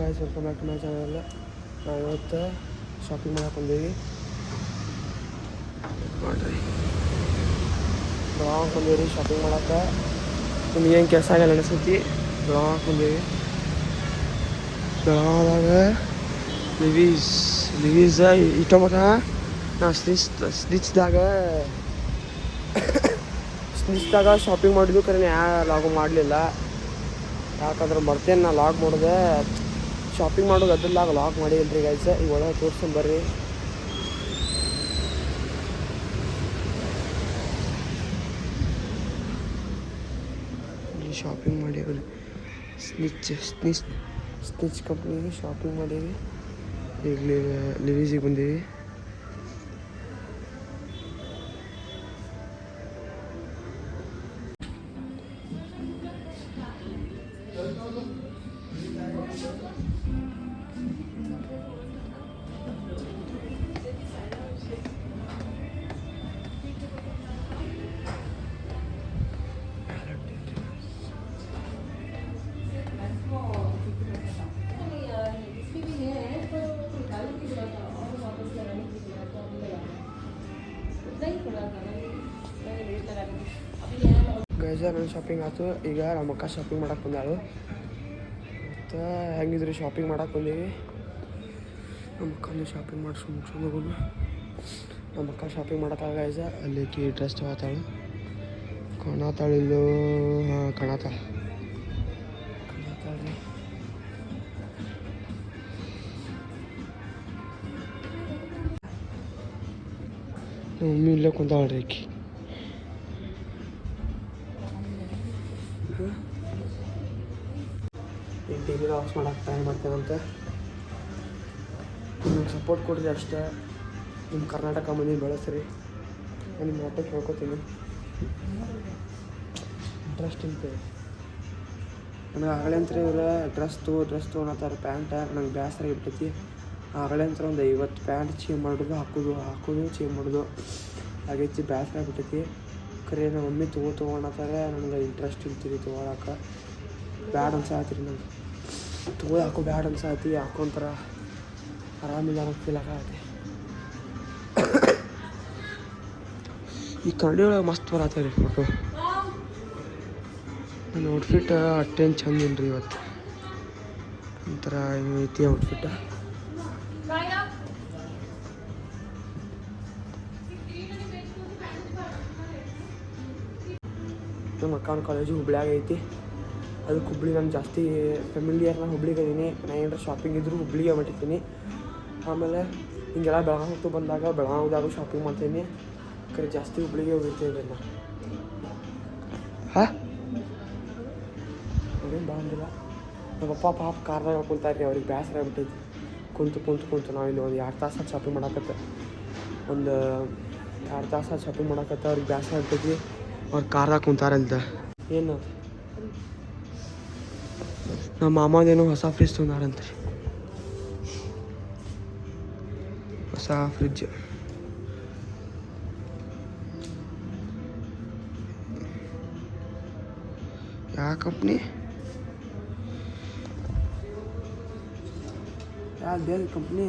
Guys, welcome back to my channel. ನಾವು ಇವತ್ತು shopping ಮಾಡಕ್ಕೆ ಬಂದೀವಿ ನೋಡ್ರಿ. ಬೆಳಗಾವ್ ಬಂದೀವಿ ಶಾಪಿಂಗ್ ಮಾಡಕ್ಕೆ. ನಿಮ್ಗೇನು ಕೆಲಸ ಆಗಲ್ಲ ಅನಿಸ್ತೈತಿ. ಬೆಳಗಾವ್ ಬಂದೀವಿ. ಬೆಳಗಾವ್ದಾಗ ಲಿವೀಸ್ ಇಟ್ಟೋಮಟ ನಾವು ಸ್ನಿಚ್ದಾಗ ಶಾಪಿಂಗ್ ಮಾಡಿದ್ವಿ. ಕರೆ ಲಾಗು ಮಾಡಲಿಲ್ಲ, ಯಾಕಂದ್ರೆ ಮರ್ತೇನೆ ನಾ ಲಾಗ್ ಮಾಡಿದೆ. ಶಾಪಿಂಗ್ ಮಾಡೋದು ಅದ್ರಲ್ಲಾಗ ಲಾಗ್ ಮಾಡಿಲ್ರಿ ಗೈಸ್. ಈಗ ಒಳಗೆ ತೋರಿಸ್ಕೊಂಡು ಬರ್ರಿ. ಇಲ್ಲಿ ಶಾಪಿಂಗ್ ಮಾಡೀವಿ. ಸ್ನಿಚ್ ಕಂಪ್ನಿಗೆ ಶಾಪಿಂಗ್ ಮಾಡೀವಿ. ಈಗ ಲಿವೀಸಿಗೆ ಬಂದೀವಿ. ಗೈಸ, ನನ್ನ ಶಾಪಿಂಗ್ ಆಯ್ತು. ಈಗ ನಮ್ಮ ಅಕ್ಕ ಶಾಪಿಂಗ್ ಮಾಡಕ್ಕೆ ಬಂದಾಳು. ಮತ್ತು ಹೆಂಗಿದ್ರಿ ಶಾಪಿಂಗ್ ಮಾಡಕ್ಕೆ ಬಂದೀವಿ. ನಮ್ಮ ಅಕ್ಕಂದು ಶಾಪಿಂಗ್ ಮಾಡಿಸಿ ಮುಗಿಸ್ಕೊಂಡು ಹೋಗೋದು. ನಮ್ಮ ಅಕ್ಕ ಶಾಪಿಂಗ್ ಮಾಡತ್ತಾಳ ಗೈಸ. ಅಲ್ಲಿ ಡ್ರೆಸ್ ತಗೋತಾಳು. ಕಾಣತಾಳಿಲ್ಲೋ? ಹಾಂ, ಕಾಣತಾಳೆ ರೀ. ಮಮ್ಮಿ ಇಲ್ಲೇ ಕುಂತಾಳ್ರಿ ಆಕಿ. ಈಗ ಟಿ ವಿ ವಾಚ್ ಮಾಡಕ್ಕೆ ಟ್ರೈ ಮಾಡ್ತೇವಂತೆ. ನಿಮ್ಗೆ ಸಪೋರ್ಟ್ ಕೊಡ್ರಿ ಅಷ್ಟೇ. ನಿಮ್ಮ ಕರ್ನಾಟಕ ಮಂದಿ ಬೆಳೆಸ್ರಿ. ನಾನು ನಿಮ್ಮ ಆಟಕ್ಕೆ ಹೇಳ್ಕೊತೀನಿ. ಇಂಟ್ರೆಸ್ಟ್ ಇರುತ್ತೆ ನನಗೆ. ಆಗಲೇ ಅಂತ ಇವ್ರು ಡ್ರೆಸ್ ತೊಗೊಳತ್ತಾರೆ. ಪ್ಯಾಂಟ ನಂಗೆ ಬೇಸರ ಇರ್ತೈತಿ. ಆಗಲೇ ಅಂತ ಒಂದು 50 ಪ್ಯಾಂಟ್ ಚೇಂಜ್ ಮಾಡೋದು, ಹಾಕೋದು ಚೇಂಜ್ ಮಾಡೋದು ಆಗೈತಿ. ಬೇಸರ ಆಗ್ಬಿಟ್ಟೈತಿ. ಖರೆ ನಮ್ಮ ಮಮ್ಮಿ ತೊಗೊಳತ್ತಾರೆ. ನನಗೆ ಇಂಟ್ರೆಸ್ಟ್ ಇರ್ತೀರಿ ತೊಗೊಳಕ್ಕೆ. ಬ್ಯಾಡ್ ಅನ್ಸಾತ್ರಿ ನಂಗೆ. ಹಾಕೋ ಬ್ಯಾಡ್ ಅನ್ಸಾತಿ. ಹಾಕೊಂತರ ಆರಾಮಿಲ್ಲ ನಂಗೆ ಫೀಲ್ ಆಗತ್ತೆ. ಈ ಕನ್ನಡಿ ಒಳಗೆ ಮಸ್ತ್ ಬರತ್ತೆ ರೀ ಫೋಟೋ. ನನ್ನ ಔಟ್ಫಿಟ್ ಅಷ್ಟೇನು ಚಂದ ಇಲ್ರಿ ಇವತ್ತು. ಒಂಥರ ಐತಿ ಔಟ್ಫಿಟ್. ನಮ್ಮ ಅಕ್ಕನ ಕಾಲೇಜು ಹುಬ್ಳ್ಯಾಗ ಐತಿ. ಅದಕ್ಕೆ ಹುಬ್ಳಿ ನಾನು ಜಾಸ್ತಿ ಫ್ಯಾಮಿಲಿಯರ್. ನಾನು ಹುಬ್ಳಿಗೆ ಇದೀನಿ. ನಾನು ಏನಾರ ಶಾಪಿಂಗ್ ಇದ್ದರೂ ಹುಬ್ಳಿಗೆ ಹೊಂಟಿದ್ದೀನಿ. ಆಮೇಲೆ ಹಿಂಗೆಲ್ಲ ಬೆಳಗಾವಿ ಹೊತ್ತು ಬಂದಾಗ ಬೆಳಗಾವಿದಾಗ ಶಾಪಿಂಗ್ ಮಾಡ್ತೀನಿ. ಕರೆ ಜಾಸ್ತಿ ಹುಬ್ಳಿಗೆ ಹೋಗಿರ್ತೀವಿ ನಾನು. ಹಾಂ, ಅದೇನು ಬಂದಿಲ್ಲ. ನಮ್ಮಪ್ಪ ಪಾಪ ಕಾರ್ದಾಗ ಕುಂತಾರ್ರಿ. ಅವ್ರಿಗೆ ಬೇಸರ ಆಗ್ಬಿಟ್ಟೈತಿ. ಕುಂತು ನಾವು ಇಲ್ಲಿ ಒಂದು 2 ತಾಸು ಶಾಪಿಂಗ್ ಮಾಡಕತ್ತೆ. ಒಂದು 2 ತಾಸು ಶಾಪಿಂಗ್ ಮಾಡಕತ್ತೆ. ಅವ್ರಿಗೆ ಬೇಸರ ಆಗ್ತೈತಿ. ಅವ್ರು ಕಾರ್ದಾಗ ಕುಂತಾರಂತ. ಏನು ನಮ್ಮ ಮಾಮದೇನೋ ಹೊಸ ಫ್ರಿಜ್ ತೊಗೊಂಡಾರಂತ ರೀ. ಹೊಸ ಫ್ರಿಜ್. ಯಾವ ಕಂಪ್ನಿ? ಯಾವ್ದು ಕಂಪ್ನಿ?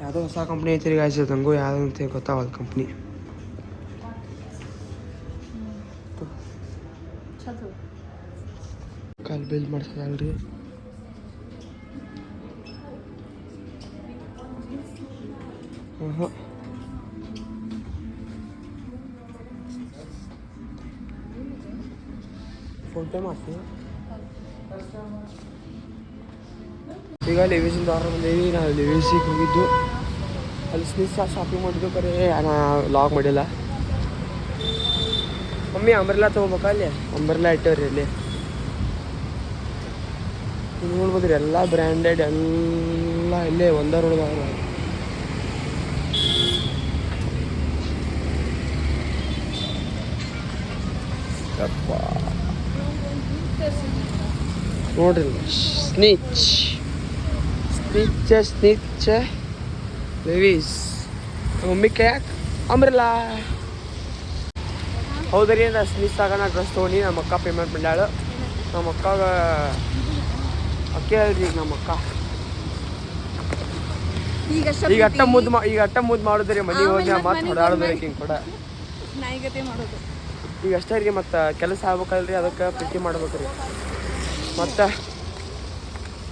ಯಾವುದೋ ಹೊಸ ಕಂಪ್ನಿ ಐತಿ ರೀ ಗಾಯ್ಸ್. ನಂಗೂ ಯಾವುದು ಅಂತ ಗೊತ್ತಾಗಲ್ಲ ಕಂಪ್ನಿ. ಕಾಲ್ ಬಿಲ್ ಮಾಡ್ಸೋದಲ್ರಿ. ಹಾಂ, ಫೋನ್ಪೇ ಮಾಡ್ತೀವಿ. ಈಗ ಲಿವೀಸಿಂದ ಆರ್ಡರ್ ಬಂದೀವಿ. ನಾವು ಲಿವೀಸಿಗೆ ಹೋಗಿದ್ದು. ಅಲ್ಲಿ ಸ್ನಿಚ್ ಶಾಪಿಂಗ್ ಮಾಡಿದ್ದು. ಕರೆ ನಾ ಲಾಗ್ ಮಾಡಿಲ್ಲ. ಮಮ್ಮಿ ಅಂಬ್ರೆಲಾ ತೊಗೋಬೇಕಾ? ಅಲ್ಲಿ ಅಂಬ್ರೆಲಾ ಇಟ್ಟವ್ರಿ. ಅಲ್ಲಿ ನೀವು ನೋಡ್ಬೋದ್ರಿ. ಎಲ್ಲ ಬ್ರ್ಯಾಂಡೆಡ್ ಎಲ್ಲ ಇಲ್ಲೇ ಒಂದೇ ರೋಡ್ದಾಗ. ನೋಡ್ರಿ, ಸ್ನಿಚ್ ಲಿವೀಸ್. ಮಮ್ಮಿ ಕೈಯಾಗ ಅಂಬ್ರೆಲಾ. ಹೌದ್ರಿ, ಸ್ನಿಚ್ದಾಗ ನಾ ಡ್ರೆಸ್ ತೊಗೊಂಡು ನಮ್ಮ ಅಕ್ಕ ಪೇಮೆಂಟ್ ಮಾಡ್ಯಾಳು. ನಮ್ಮ ಅಕ್ಕಾಗ ಅಕ್ಕೇ ಹೇಳ್ರಿ ಈಗ ನಮ್ಮ ಅಕ್ಕ ಈಗ ಅಟ್ಟ ಮುದ್ದು ಮಾಡಿದ್ರಿ ಮನೆಗೆ ಹೋಗಿ ಮತ್ತೆ ಹೊಡಾಡೋದ್ರಿ ಹಿಂಗೆ ಕೂಡ ನಾಯಿಗತೆ ಮಾಡೋದು ಈಗ ಅಷ್ಟೇ ರೀ ಮತ್ತು ಕೆಲಸ ಆಗ್ಬೇಕಲ್ರಿ ಅದಕ್ಕೆ ಪ್ರೀತಿ ಮಾಡ್ಬೇಕ್ರಿ ಮತ್ತು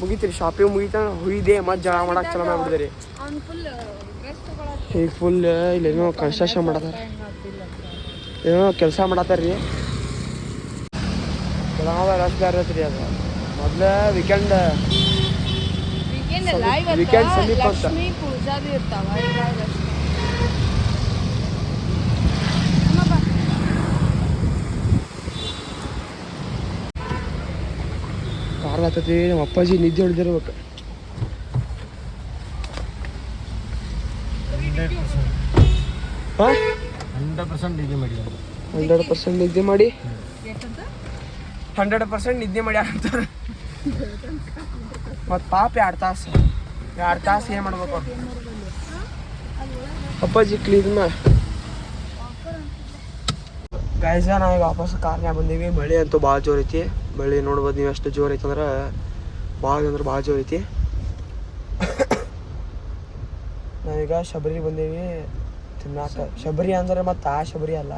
ಮುಗೀತ್ರಿ ಶಾಪಿಂಗ್ ಮುಗೀತ ಹುಯ್ದೆ ಮತ್ತು ಜಳ ಮಾಡಕ್ಕೆ ಚಲೋ ಮಾಡ್ಬಿಡ್ದೆ ಈಗ ಫುಲ್ ಇಲ್ಲೇನೋ ಕನ್ಸ್ಟ್ರಕ್ಷನ್ ಮಾಡತ್ತಾರ ಏನೋ ಕೆಲಸ ಮಾಡತ್ತಾರ ರೀ ಬೆಳಗಾವ ರಸ್ದಾರ ರೀ ಅದು ಮೊದಲೇ ವೀಕೆಂಡ್ ಸಮೀಪ ಅಂತ ಪೂಜಾದು ಇರ್ತಾವ ಕಾರ್ ಹತ್ತತ್ರಿ ನಮ್ಮ ಅಪ್ಪಾಜಿ ನಿದ್ದೆ ಹೊಡೆದಿರ್ಬೇಕು 100% ನಿದ್ದೆ ಮಾಡಿ 100% ನಿದ್ದೆ ಮಾಡಿ 100% ನಿದ್ದೆ ಮಾಡಿ ಅಂತಾರೆ ಮತ್ತು ಪಾಪ 2 ತಾಸು ಏನು ಮಾಡ್ಬೇಕು ಅಪ್ಪಾಜಿ ಕ್ಲೀನ್ ಗಾಯ್ಸ ನಾವೀಗ ವಾಪಸ್ ಕಾರ್ನ್ಯಾಗ ಬಂದೀವಿ ಮಳೆ ಅಂತೂ ಭಾಳ ಜೋರು ಐತಿ ಮಳೆ ನೋಡ್ಬೋದು ನೀವು ಎಷ್ಟು ಜೋರು ಐತಿ ಅಂದ್ರೆ ಭಾಳ ಜೋರು ಐತಿ ನಾವೀಗ ಶಬರಿ ಬಂದೀವಿ ತಿನ್ನಾಕ ಶಬರಿ ಅಂದ್ರೆ ಮತ್ತು ಆ ಶಬರಿ ಅಲ್ಲ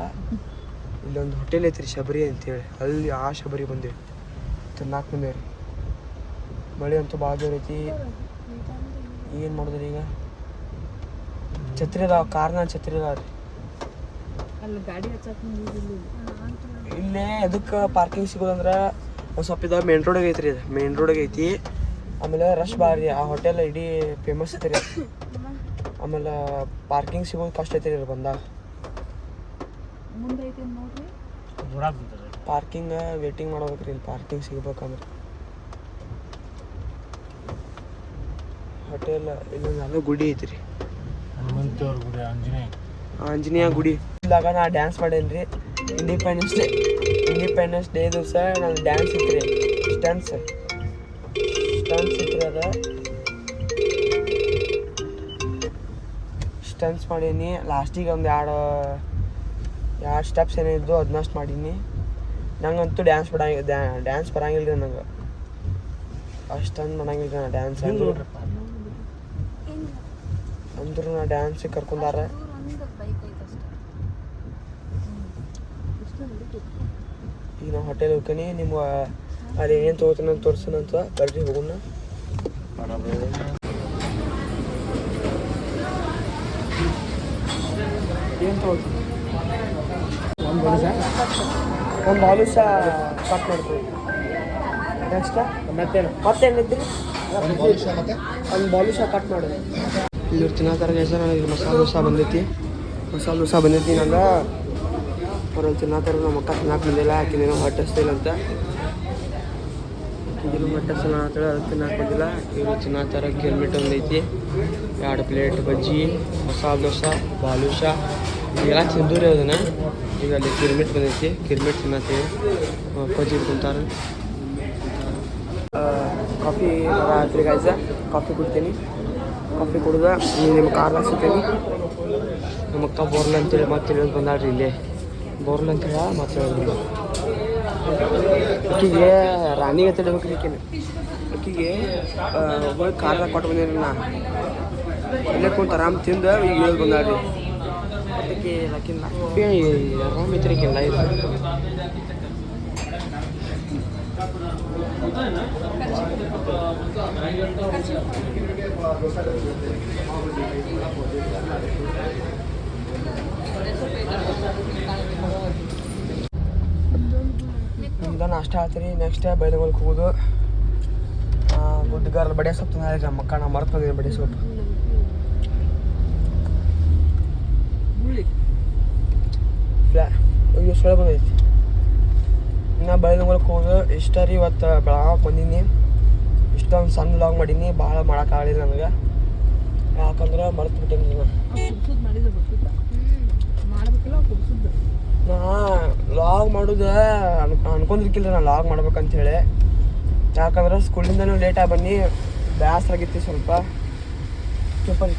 ಇಲ್ಲೊಂದು ಹೋಟೆಲ್ ಐತ್ರಿ ಶಬರಿ ಅಂತೇಳಿ ಅಲ್ಲಿ ಆ ಶಬರಿ ಬಂದೇವಿ ತಿನ್ನಾಕ ಬಂದೇವ್ರಿ ಮಳೆ ಅಂತೂ ಭಾಳ ಜೋರು ಐತಿ ಏನು ಮಾಡಿದ್ರಿ ಈಗ ಛತ್ರಿ ಅದಾವ ಕಾರ್ನ ಛತ್ರಿ ಅದಾವ ರೀ ಇಲ್ಲೇ ಎದಕ್ಕೆ ಪಾರ್ಕಿಂಗ್ ಸಿಗೋದಂದ್ರೆ ಒಂದು ಸ್ವಲ್ಪ ಇದು ಮೇನ್ ರೋಡಿಗೆ ಐತ್ರಿ ಇದು ಮೇನ್ ರೋಡಿಗೆ ಐತಿ ಆಮೇಲೆ ರಶ್ ಭಾಳ ಆ ಹೋಟೆಲ್ ಇಡೀ ಫೇಮಸ್ ಐತ್ರಿ ಆಮೇಲೆ ಪಾರ್ಕಿಂಗ್ ಸಿಗೋದು ಕಷ್ಟ ಐತ್ರಿ ಇಲ್ಲಿ ಬಂದಾಗ ಪಾರ್ಕಿಂಗ್ ವೇಟಿಂಗ್ ಮಾಡ್ಬೇಕ್ರಿ ಇಲ್ಲಿ ಪಾರ್ಕಿಂಗ್ ಸಿಗ್ಬೇಕಂದ್ರೆ ಹೋಟೆಲ್ ಇಲ್ಲೊಂದು ಯಾವುದೋ ಗುಡಿ ಐತ್ರಿ ಆಂಜನೇಯ ಗುಡಿ ಇಲ್ಲಾಗ ನಾ ಡ್ಯಾನ್ಸ್ ಮಾಡೇನಿ ರೀ ಇಂಡಿಪೆಂಡೆನ್ಸ್ ಡೇ ದಿವಸ ನಾನು ಡ್ಯಾನ್ಸ್ ಇತ್ತು ರೀ ಸ್ಟನ್ಸ್ ಇತ್ತು ಅದ ಸ್ಟನ್ಸ್ ಮಾಡೀನಿ ಲಾಸ್ಟಿಗೆ ಒಂದು ಎರಡು ಸ್ಟೆಪ್ಸ್ ಏನಿದ್ದು ಅದನ್ನಷ್ಟು ಮಾಡೀನಿ ನಂಗಂತೂ ಡ್ಯಾನ್ಸ್ ಬರಂಗಿಲ್ಲ ರೀ ನಂಗೆ ಅಷ್ಟೊಂದು ಮಾಡಂಗಿಲ್ಲ ರೀ ನಾ ಡ್ಯಾನ್ಸ್ ಅಂದ್ರೂ ನಾ ಡ್ಯಾನ್ಸಿಗೆ ಕರ್ಕೊಂಡಾರ ಈಗ ನಾವು ಹೋಟೆಲ್ ಹೋಗ್ತೀನಿ ನಿಮ್ಮ ಅಲ್ಲಿ ಏನೇನು ತೊಗೋತೀನಿ ಅಂತ ತೋರಿಸ್ತೀನಂತ ಬರ್ರಿ ಹೋಗೋಣ ಏನು ತೊಗೊಳ್ತೀನಿ ಒಂದು ಬಾಲೂಷ ಕಟ್ ಮಾಡ್ತೀವಿ ನೆಕ್ಸ್ಟ್ ಮತ್ತೇನಿದ್ರಿ ಒಂದು ಬಾಲೂಷ ಕಟ್ ಮಾಡಿದೆ ಇವ್ರು ತಿನ್ನೋತರ ಹೆಸರು ನನಗೆ ಮಸಾಲೆ ದೋಸೆ ಬಂದೈತಿ ನಂಗೆ ಅವ್ರಲ್ಲಿ ತಿನ್ನೋತರ ನಮ್ಮ ಅಕ್ಕ ತಿನ್ನಕ್ಕೆ ಬಂದಿಲ್ಲ ಆಕಿನೇನೋ ಹೊಟ್ಟೆ ಹಸ್ತಿಲ್ಲ ಅಂತ ಆಕಿಗೇನು ಹೊಟ್ಟೆ ಹಸ್ತಿಲ್ಲ ಅಂತೇಳಿ ಅದಕ್ಕೆ ತಿನ್ನಕ್ಕೆ ಬಂದಿಲ್ಲ ಇವರು ತಿನ್ನೋತರ ಗಿರ್ಮಿಟ್ ಒಂದೈತಿ 2 ಪ್ಲೇಟ್ ಬಜ್ಜಿ ಮಸಾಲೆ ದೋಸೆ ಬಾಲೂಷ ಇದೆಲ್ಲ ತಿಂದೂರಿ ಅದನ್ನು ಈಗ ಅಲ್ಲಿ ಗಿರ್ಮಿಟ್ ಬಂದೈತಿ ಗಿರ್ಮಿಟ್ ತಿನ್ನತ್ತೀವಿ ಅಪ್ಪಾಜಿ ಕುಂತಾರೆ ಕಾಫಿ ರಾತ್ರಿ ಗಾಯ್ಸ ಕಾಫಿ ಕುಡ್ತೀನಿ ಕಾಫಿ ಕುಡ್ದು ನಿಮ್ಮ ಕಾರ್ನ ಸಿಗ್ತೀನಿ ನಮ್ಮ ಅಕ್ಕ ಬೋರ್ಲ್ ಅಂತೇಳಿ ಮತ್ತೆ ತಿಳಿಯೋದು ಬಂದಾಳ್ರಿ ಇಲ್ಲೇ ಬೋರ್ಲ್ ಅಂತೇಳಿ ಮತ್ತೆ ಹೇಳೋದಿಲ್ಲ ಆಕಿಗೆ ರಾಣಿಗೆ ತಡಿಬೇಕ್ರಿ ಆಕಿಗೆ ಹೋಗಿ ಕಾರ್ದಾಗ ಕೊಟ್ಟು ಬಂದೇನಿ ನಾ ಅಲ್ಲೇ ಕುಂತು ಆರಾಮ್ ತಿಂದು ಈಗ ಹೇಳೋದು ಬಂದಾಳ್ರಿ ಅದಕ್ಕೆ ಆಕಿನ ಆರಾಮ್ ಐತ್ರಿ ಆಕಿನ ಲೈಫ್ ನಮ್ದು ನಾಷ್ಟ ಆಯ್ತು ನೆಕ್ಸ್ಟ್ ಬೈಲಗೊಳಕ್ಕೆ ಹೋಗೋದು ಗುಡ್ಡಗಾರಲ್ಲಿ ಬಡಿಯ ಸೊಪ್ಪು ತಂದ್ರೆ ನಮ್ಮ ಅಕ್ಕ ನಾ ಮರ್ತು ಬಂದಿದ್ದೀನಿ ಬಡಿಯ ಸೊಪ್ಪು ಅಯ್ಯೋ ಸೊಳ್ಳೆ ಬಂದೈತಿ ಇನ್ನು ಬೈಲಗೊಳಕ್ಕೆ ಹೋಗೋದು ಇಷ್ಟ ರೀ ಇವತ್ತು ಬೆಳಗಾವ್ ಬಂದೀನಿ ಇಷ್ಟೊಂದು ಸಣ್ಣ ಲಾಗ್ ಮಾಡೀನಿ ಭಾಳ ಮಾಡೋಕ್ಕಾಗಲಿಲ್ಲ ನನಗೆ ಯಾಕಂದ್ರೆ ಮರ್ತು ಬಿಟ್ಟೇನಿ ನಾ ಲಾಗ್ ಮಾಡೋದು ಅನ್ಕೊಂಡಿರ್ಕಿಲ್ಲ ನಾ ಲಾಗ್ ಮಾಡ್ಬೇಕಂತೇಳಿ ಯಾಕಂದ್ರೆ ಸ್ಕೂಲಿಂದನೂ ಲೇಟಾಗಿ ಬನ್ನಿ ಬೇಸರಾಗಿತ್ತು ಸ್ವಲ್ಪ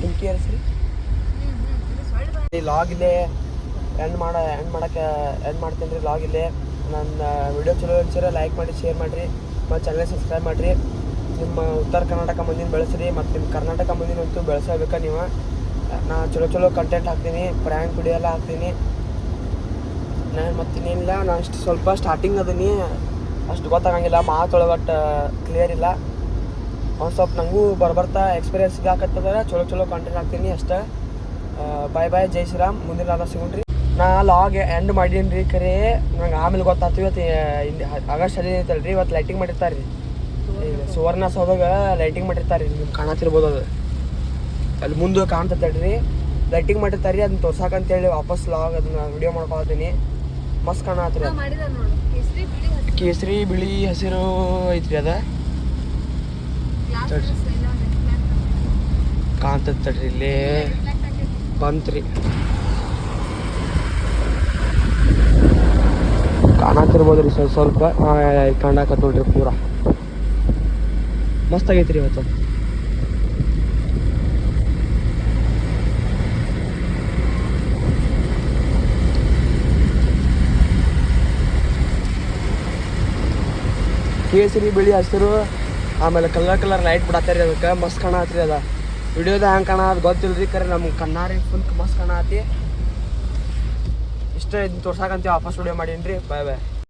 ಟಿಂಕಿ ಏರಿಸ್ರಿ ಲಾಗ್ ಇಲ್ಲೇ ಎಂಡ್ ಮಾಡ್ತೀನಿ ರೀ ಲಾಗ್ ಇಲ್ಲೇ ನನ್ನ ವಿಡಿಯೋ ಚಲೋ ಅನ್ಸಿರ ಲೈಕ್ ಮಾಡಿ ಶೇರ್ ಮಾಡಿರಿ ಮತ್ತು ಚಾನಲ್ ಸಬ್ಸ್ಕ್ರೈಬ್ ಮಾಡಿರಿ. ನಿಮ್ಮ ಉತ್ತರ ಕರ್ನಾಟಕ ಮಂದಿನ ಬೆಳೆಸ್ರಿ ಮತ್ತು ನಿಮ್ಮ ಕರ್ನಾಟಕ ಮಂದಿನಂತೂ ಬೆಳೆಸಬೇಕ ನೀವು. ನಾ ಚಲೋ ಕಂಟೆಂಟ್ ಹಾಕ್ತೀನಿ, ಪ್ರ್ಯಾಂಕ್ ವಿಡಿಯೋ ಎಲ್ಲ ಹಾಕ್ತೀನಿ. ನಾನು ಮತ್ತಿನ್ನೇನಿಲ್ಲ, ನಾನು ಅಷ್ಟು ಸ್ವಲ್ಪ ಸ್ಟಾರ್ಟಿಂಗ್ ಅದೀನಿ, ಅಷ್ಟು ಗೊತ್ತಾಗಂಗಿಲ್ಲ, ಮಾತೊಳಗಟ್ಟು ಕ್ಲಿಯರ್ ಇಲ್ಲ. ಒಂದು ಸ್ವಲ್ಪ ನನಗೂ ಬರ್ತಾ ಎಕ್ಸ್ಪೀರಿಯನ್ಸ್ ಇದಾಕತ್ತಂದ್ರೆ ಚಲೋ ಕಂಟೆಂಟ್ ಹಾಕ್ತೀನಿ ಅಷ್ಟೇ. ಬಾಯ್ ಜೈ ಶ್ರೀರಾಮ್. ಮುಂದಿನ ಸಿಗೋಣ್ರಿ. ನಾ ಲಾಗ್ ಎಂಡ್ ಮಾಡೀನಿ ರೀ. ಖರೆ ನಂಗೆ ಆಮೇಲೆ ಗೊತ್ತಾಗ್ತೀವಿ. ಇವತ್ತು ಆಗಸ್ಟ್ ಅಲ್ಲಿ ಐತಲ್ಲ ರೀ, ಇವತ್ತು ಲೈಟಿಂಗ್ ಮಾಡಿರ್ತಾರೆ ರೀ. ಈಗ ಸುವರ್ಣ ಸೌದಾಗ ಲೈಟಿಂಗ್ ಮಾಡಿರ್ತಾರೆ ರೀ, ನಿಮ್ಗೆ ಕಾಣತಿರ್ಬೋದು. ಅದು ಅಲ್ಲಿ ಮುಂದೆ ಕಾಣ್ತೈತೆ ರೀ, ಲೈಟಿಂಗ್ ಮಾಡಿರ್ತಾರೆ ರೀ. ಅದನ್ನ ತೋರ್ಸಾಕಂತೇಳಿ ವಾಪಸ್ ಲಾಗ್ ಅದನ್ನ ವಿಡಿಯೋ ಮಾಡ್ಕೊಳ್ತೀನಿ. ಮಸ್ತ್ ಕಾಣತ್ರಿ. ಕೇಸರಿ ಬಿಳಿ ಹಸಿರು ಐತ್ರಿ. ಅದ ಕಾಣ್ತೈತಡ್ರಿ, ಇಲ್ಲಿ ಬಂತ್ರಿ, ಕಾಣತಿರ್ಬೋದು ರೀ ಸ್ವಲ್ಪ ಕಾಣಕತ್ತ ನೋಡ್ರಿ. ಪೂರಾ ಮಸ್ತ್ ಆಗೈತ್ರಿ ಇವತ್ತು. ಕೇಸರಿ ಬಿಳಿ ಹಸಿರು ಆಮೇಲೆ ಕಲರ್ ಲೈಟ್ ಬಿಡತ್ತಾರೆ. ಅದಕ್ಕೆ ಮಸ್ತ್ ಕಾಣತ್ರಿ. ಅದ ವಿಡಿಯೋದ ಹೆಂಗೆ ಕಾಣೋದು ಗೊತ್ತಿಲ್ಲ ರೀ. ಖರೆ ನಮ್ಗೆ ಕಣ್ಣಾರಿ ಫುಲ್ ಮಸ್ತ್ ಕಾಣತಿ. ಇಷ್ಟ ಇದನ್ನ ತೋರ್ಸಾಕಂತ ವಾಪಸ್ ವಿಡಿಯೋ ಮಾಡೀನಿ ರೀ. ಬಾಯ್.